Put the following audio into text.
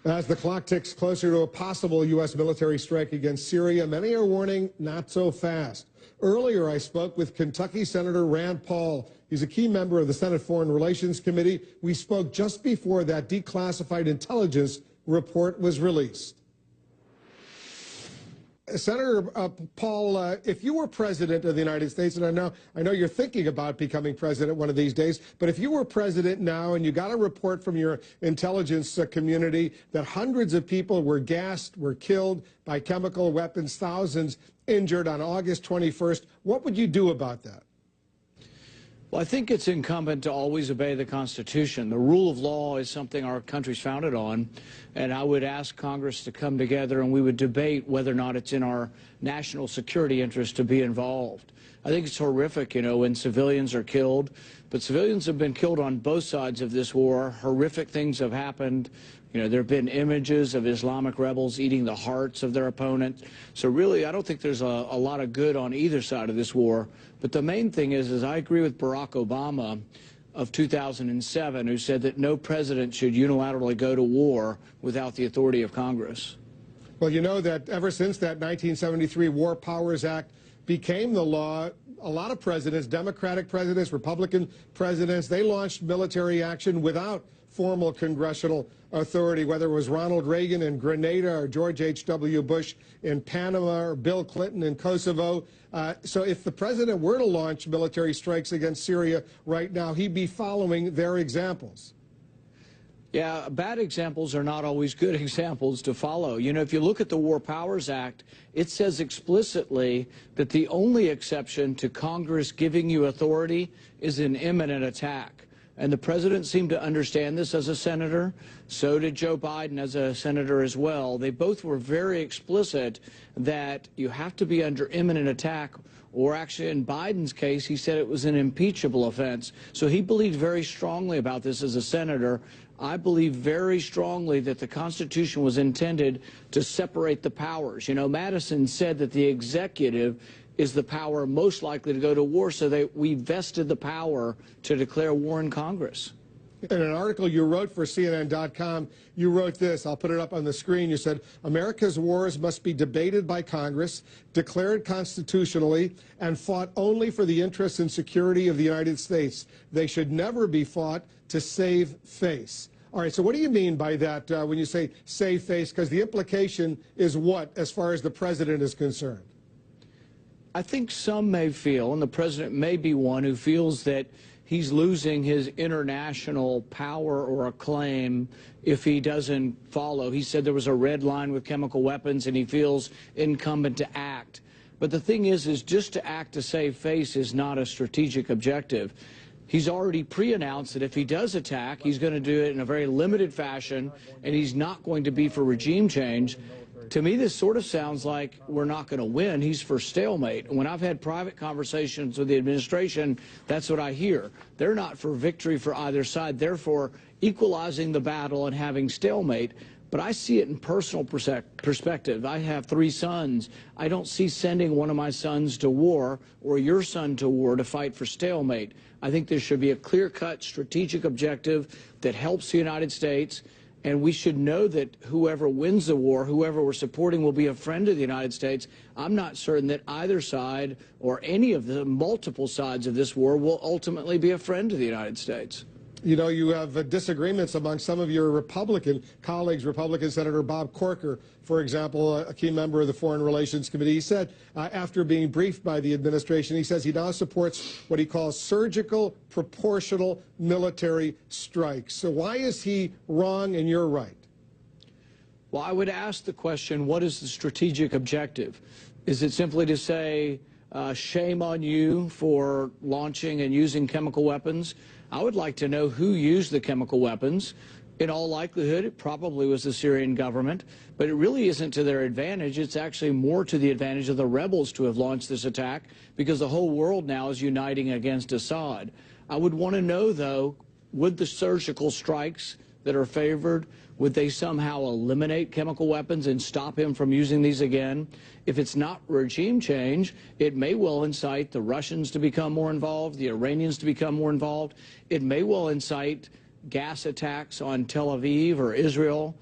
As the clock ticks closer to a possible U.S. military strike against Syria, many are warning not so fast. Earlier, I spoke with Kentucky Senator Rand Paul. He's a key member of the Senate Foreign Relations Committee. We spoke just before that declassified intelligence report was released. Senator Paul, if you were president of the United States, and I know you're thinking about becoming president one of these days, but if you were president now and you got a report from your intelligence community that hundreds of people were gassed, were killed by chemical weapons, thousands injured on August 21st, what would you do about that? Well, I think it's incumbent to always obey the Constitution. The rule of law is something our country's founded on, and I would ask Congress to come together and we would debate whether or not it's in our national security interest to be involved. I think it's horrific, you know, when civilians are killed, but civilians have been killed on both sides of this war. Horrific things have happened. You know, there have been images of Islamic rebels eating the hearts of their opponents. So really, I don't think there's a lot of good on either side of this war. But the main thing is I agree with Barack Obama of 2007, who said that no president should unilaterally go to war without the authority of Congress. Well, you know that ever since that 1973 War Powers Act became the law, a lot of presidents, Democratic presidents, Republican presidents, they launched military action without formal congressional authority, whether it was Ronald Reagan in Grenada or George H.W. Bush in Panama or Bill Clinton in Kosovo. So if the president were to launch military strikes against Syria right now, he'd be following their examples. Yeah, bad examples are not always good examples to follow. You know, if you look at the War Powers Act, it says explicitly that the only exception to Congress giving you authority is an imminent attack. And the president seemed to understand this as a senator. So did Joe Biden as a senator as well. They both were very explicit that you have to be under imminent attack, or actually in Biden's case, he said it was an impeachable offense. So he believed very strongly about this as a senator. I believe very strongly that the Constitution was intended to separate the powers. You know, Madison said that the executive is the power most likely to go to war, so that we vested the power to declare war in Congress. In an article you wrote for CNN.com, you wrote this. I'll put it up on the screen. You said, America's wars must be debated by Congress, declared constitutionally, and fought only for the interests and security of the United States. They should never be fought to save face. All right, so what do you mean by that when you say save face? Because the implication is what, as far as the president is concerned? I think some may feel, and the president may be one who feels, that he's losing his international power or acclaim if he doesn't follow. He said there was a red line with chemical weapons, and he feels incumbent to act. But the thing is just to act to save face is not a strategic objective. He's already pre-announced that if he does attack, he's going to do it in a very limited fashion, and he's not going to be for regime change. To me, this sort of sounds like we're not going to win. He's for stalemate. When I've had private conversations with the administration, that's what I hear. They're not for victory for either side. They're for equalizing the battle and having stalemate. But I see it in personal perspective. I have 3 sons. I don't see sending one of my sons to war or your son to war to fight for stalemate. I think there should be a clear-cut strategic objective that helps the United States. And we should know that whoever wins the war, whoever we're supporting, will be a friend of the United States. I'm not certain that either side or any of the multiple sides of this war will ultimately be a friend of the United States. You know, you have disagreements among some of your Republican colleagues. Republican Senator Bob Corker, for example, a key member of the Foreign Relations Committee, he said after being briefed by the administration, he says he now supports what he calls surgical, proportional military strikes. So why is he wrong and you're right? Well, I would ask the question, what is the strategic objective? Is it simply to say, shame on you for launching and using chemical weapons? I would like to know who used the chemical weapons. In all likelihood, it probably was the Syrian government, but it really isn't to their advantage. It's actually more to the advantage of the rebels to have launched this attack, because the whole world now is uniting against Assad. I would want to know, though, would the surgical strikes that are favored, would they somehow eliminate chemical weapons and stop him from using these again? If it's not regime change, it may well incite the Russians to become more involved, the Iranians to become more involved. It may well incite gas attacks on Tel Aviv or Israel.